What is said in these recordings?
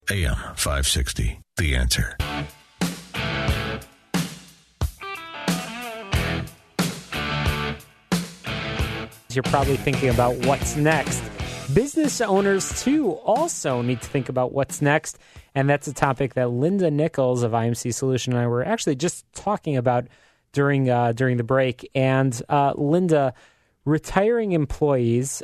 AM 560, The Answer. You're probably thinking about what's next. Business owners, too, also need to think about what's next. And that's a topic that Linda Nicholls of IMC Solution and I were actually just talking about during the break. And Linda, retiring employees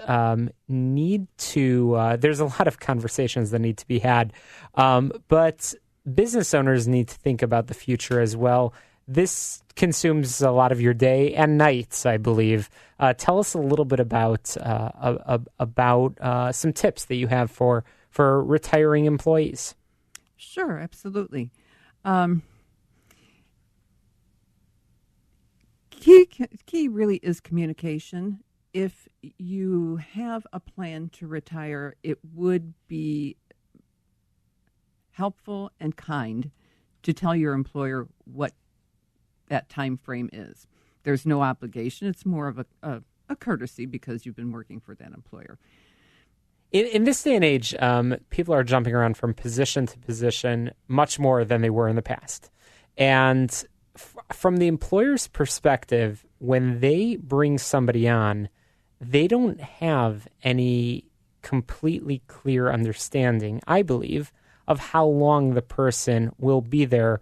need to, there's a lot of conversations that need to be had, but business owners need to think about the future as well. This consumes a lot of your day and nights, I believe. Tell us a little bit about some tips that you have for retiring employees. Sure, absolutely. Key really is communication. If you have a plan to retire, it would be helpful and kind to tell your employer what that time frame is. There's no obligation. It's more of a courtesy because you've been working for that employer. In this day and age, people are jumping around from position to position much more than they were in the past. And from the employer's perspective, when they bring somebody on, they don't have any completely clear understanding, I believe, of how long the person will be there,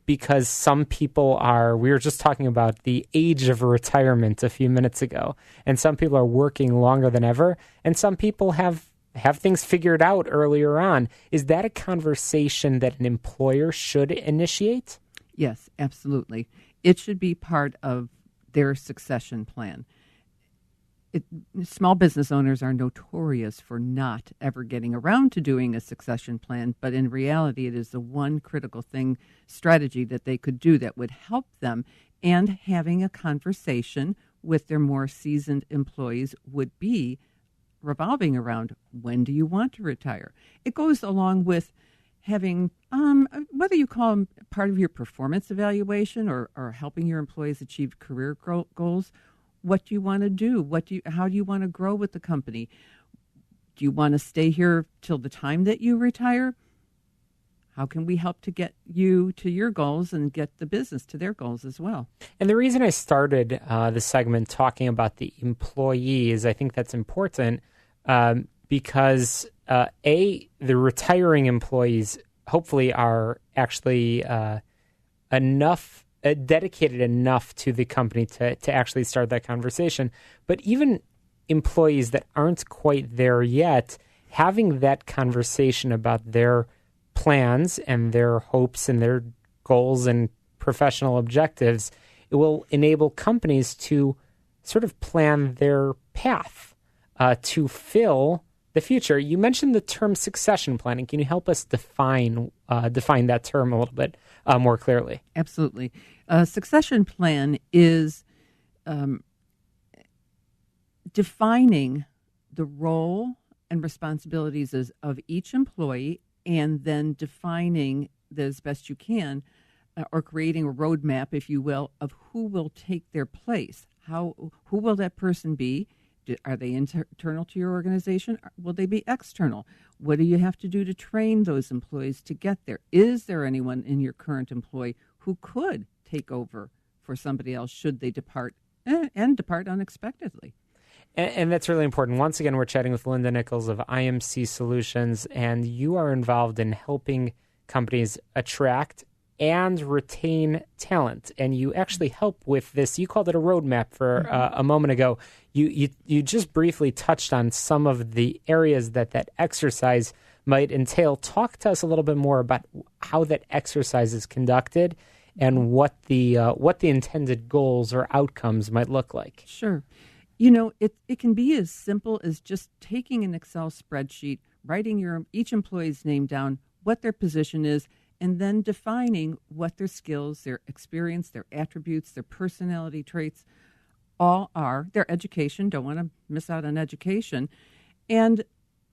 because some people we were just talking about the age of retirement a few minutes ago, and some people are working longer than ever, and some people have things figured out earlier on. Is that a conversation that an employer should initiate? Yes, absolutely. It should be part of their succession plan. Small business owners are notorious for not ever getting around to doing a succession plan, but in reality, it is the one critical strategy that they could do that would help them, and having a conversation with their more seasoned employees would be revolving around, when do you want to retire? It goes along with having, whether you call them part of your performance evaluation or helping your employees achieve career goals. What do you want to do? How do you want to grow with the company? Do you want to stay here till the time that you retire? How can we help to get you to your goals and get the business to their goals as well? And the reason I started the segment talking about the employees, I think that's important because, the retiring employees hopefully are actually dedicated enough to the company to actually start that conversation. But even employees that aren't quite there yet, having that conversation about their plans and their hopes and their goals and professional objectives, it will enable companies to sort of plan their path to fill the future. You mentioned the term succession planning. Can you help us define that term a little bit more clearly? Absolutely. A succession plan is defining the role and responsibilities of each employee, and then defining as best you can, or creating a roadmap, if you will, of who will take their place. Who will that person be? Are they internal to your organization? Will they be external? What do you have to do to train those employees to get there? Is there anyone in your current employee who could take over for somebody else should they depart and depart unexpectedly? And that's really important. Once again, we're chatting with Linda Nicholls of IMC Solutions, and you are involved in helping companies attract and retain talent. And you actually help with this. You called it a roadmap for a moment ago. You just briefly touched on some of the areas that exercise might entail. Talk to us a little bit more about how that exercise is conducted and what the intended goals or outcomes might look like. Sure. You know, it can be as simple as just taking an Excel spreadsheet, writing each employee's name down, what their position is, and then defining what their skills, their experience, their attributes, their personality traits all are, their education, don't want to miss out on education, and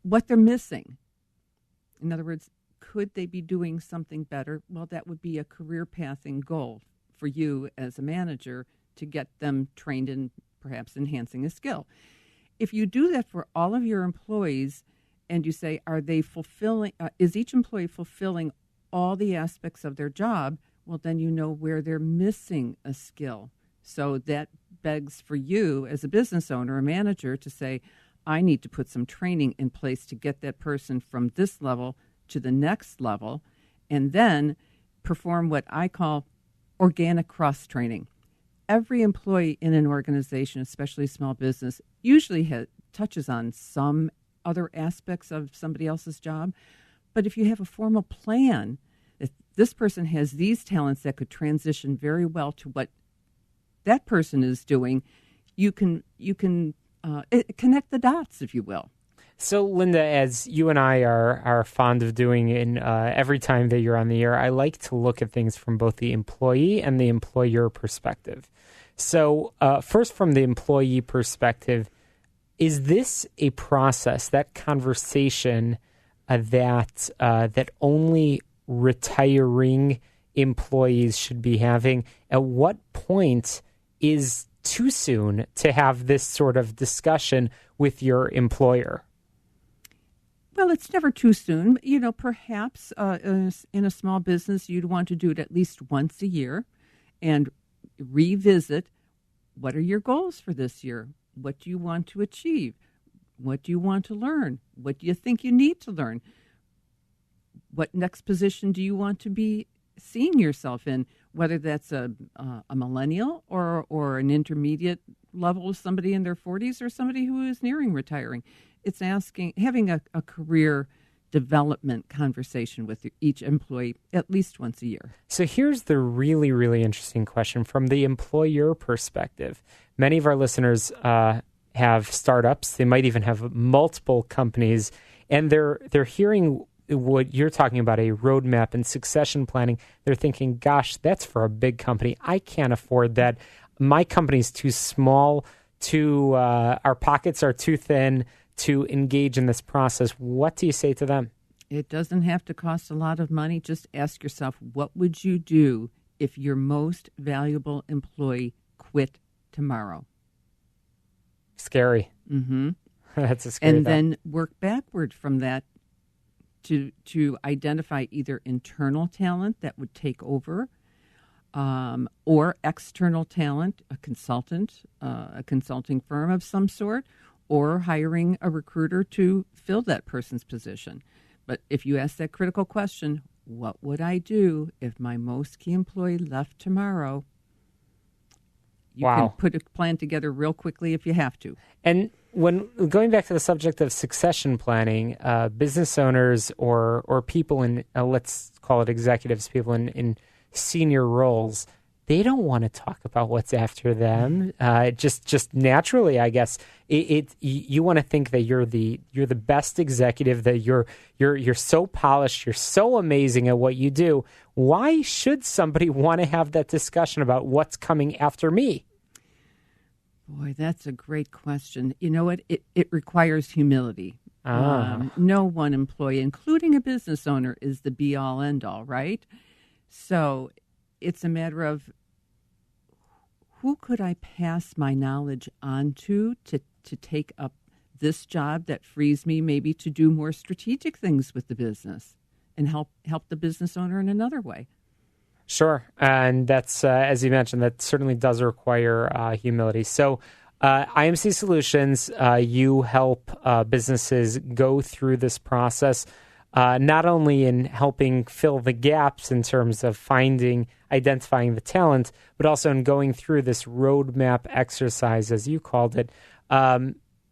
what they're missing. In other words, could they be doing something better? Well, that would be a career pathing goal for you as a manager to get them trained in perhaps enhancing a skill. If you do that for all of your employees, and you say, are they fulfilling, is each employee fulfilling all the aspects of their job? Well, then you know where they're missing a skill. So that begs for you as a business owner or manager to say, I need to put some training in place to get that person from this level to the next level, and then perform what I call organic cross-training. Every employee in an organization, especially small business, usually touches on some other aspects of somebody else's job. But if you have a formal plan, if this person has these talents that could transition very well to what that person is doing, you can connect the dots, if you will. So, Linda, as you and I are fond of doing in every time that you're on the air, I like to look at things from both the employee and the employer perspective. So, first, from the employee perspective, is this a process, that conversation that only retiring employees should be having? At what point is too soon to have this sort of discussion with your employer? Well, it's never too soon. You know, perhaps in a small business, you'd want to do it at least once a year and revisit, what are your goals for this year? What do you want to achieve? What do you want to learn? What do you think you need to learn? What next position do you want to be seeing yourself in, whether that's a millennial or an intermediate level, somebody in their 40s or somebody who is nearing retiring. It's having a career development conversation with each employee at least once a year. So here's the really, really interesting question from the employer perspective. Many of our listeners have startups. They might even have multiple companies, and they're hearing what you're talking about, a roadmap and succession planning. They're thinking, gosh, that's for a big company. I can't afford that. My company's too small, our pockets are too thin to engage in this process. What do you say to them? It doesn't have to cost a lot of money. Just ask yourself, what would you do if your most valuable employee quit tomorrow? Scary. Mm-hmm. That's a scary And thought. then work backward from that to identify either internal talent that would take over or external talent, a consultant, a consulting firm of some sort, or hiring a recruiter to fill that person's position. But if you ask that critical question, what would I do if my most key employee left tomorrow? You can put a plan together real quickly if you have to. And when going back to the subject of succession planning, business owners or people in, let's call it executives, people in senior roles, they don't want to talk about what's after them. Just naturally, I guess, you want to think that you're the best executive, that you're so polished, you're so amazing at what you do. Why should somebody want to have that discussion about what's coming after me? Boy, that's a great question. You know what? It requires humility. No one employee, including a business owner, is the be-all, end-all, right? So it's a matter of who could I pass my knowledge on to take up this job that frees me maybe to do more strategic things with the business and help the business owner in another way. Sure. And that's, as you mentioned, that certainly does require humility. So IMC Solutions, you help businesses go through this process, not only in helping fill the gaps in terms of identifying the talent, but also in going through this roadmap exercise, as you called it.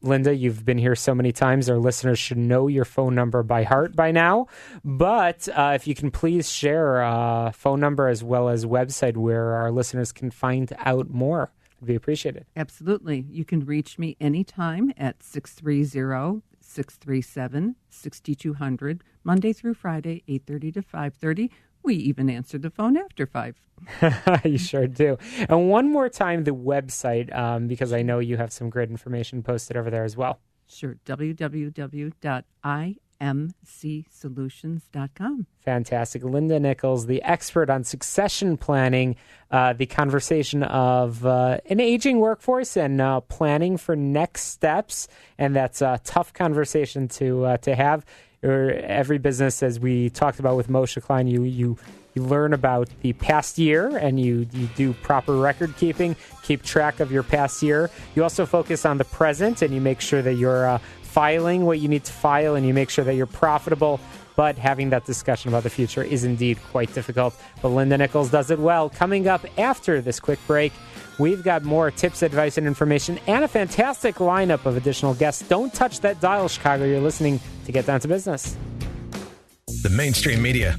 Linda, you've been here so many times. Our listeners should know your phone number by heart by now. But if you can please share a phone number as well as website where our listeners can find out more, it'd be appreciated. Absolutely. You can reach me anytime at 630-637-6200, Monday through Friday, 8:30 to 5:30. We even answer the phone after 5. You sure do. And one more time, the website, because I know you have some great information posted over there as well. Sure. www.imc mcsolutions.com. Fantastic. Linda Nicholls, the expert on succession planning, the conversation of an aging workforce and planning for next steps. And that's a tough conversation to have. Every business, as we talked about with Moshe Klein, you learn about the past year and you do proper record keeping, keep track of your past year. You also focus on the present and you make sure that you're filing what you need to file and you make sure that you're profitable. But having that discussion about the future is indeed quite difficult. But Linda Nicholls does it well. Coming up after this quick break, we've got more tips, advice, and information and a fantastic lineup of additional guests. Don't touch that dial, Chicago. You're listening to Get Down to Business. The mainstream media